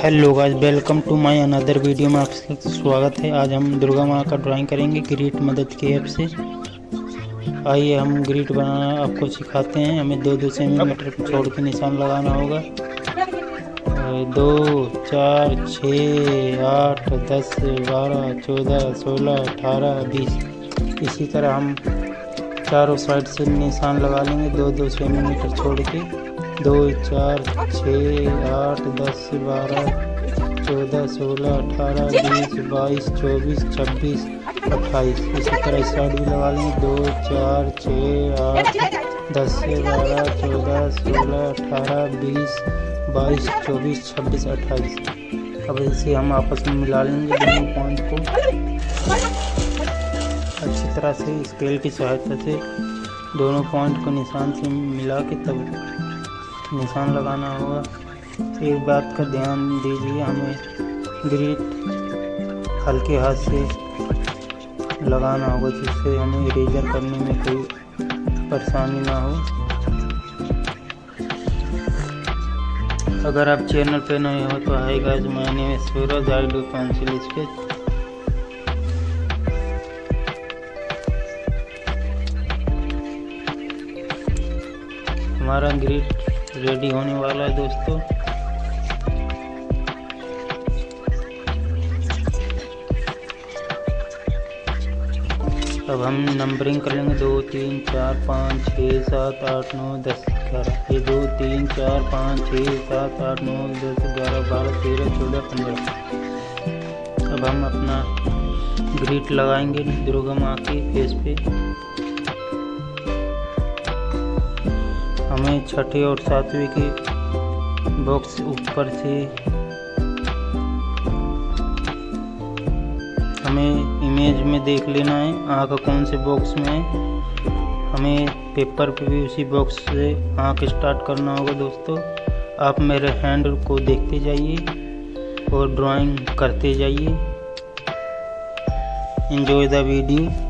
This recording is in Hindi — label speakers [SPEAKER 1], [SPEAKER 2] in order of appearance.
[SPEAKER 1] Hello guys, welcome to my another video में आपका स्वागत है। आज हम दुर्गा माँ का ड्राइंग करेंगे ग्रिड मदद की ऐप से। आइए हम ग्रिड बनाना आपको सिखाते हैं। हमें 2-2 सेंटीमीटर पर छोड़ के निशान लगाना होगा। 2, 4, 6, 8, 10, 12, 14, 16, 18, 20। इसी तरह हम चारों साइड से निशान लगा लेंगे 2-2 सेंटीमीटर छोड़ के। 2, 4, 6, 8, 10, 12, 14, 16, 18, 20, 22, 24, 26, 28। इसी तरह इस साइड भी लगा लेंगे 2, 4, 6, 8, 10, 12, 14, 16, 18, 20, 22, 24, 26, 28। अब इसे हम आपस में मिला लेंगे दोनों पॉइंट को अच्छी तरह से। स्केल की सहायता से दोनों पॉइंट को निशान से मिला के तब निशान लगाना होगा। एक बात का ध्यान दीजिए, हमें ग्रिड हल्के हाथ से लगाना होगा जिससे हमें इरेजर करने में कोई परेशानी ना हो। अगर आप चैनल पे नए हो तो hi guys, my name is Suraj, I do pencil sketch. हमारा ग्रिड रेडी होने वाला है दोस्तों। अब हम नंबरिंग कर लेंगे 2, 3, 4, 5, 6, 7, 8, 9, 10, 11। ये 2, 3, 4, 5, 6, 7, 8, 9, 10, 11, 12, 13, 14, 15। अब हम अपना ग्रिड लगाएंगे दुर्गा माँ के फेस पे। हमें छठे और सातवें के बॉक्स ऊपर से हमें इमेज में देख लेना है आँख कौन से बॉक्स में है। हमें पेपर पे भी उसी बॉक्स से आँख स्टार्ट करना होगा दोस्तों। आप मेरे हैंड को देखते जाइए और ड्राइंग करते जाइए। Enjoy the video.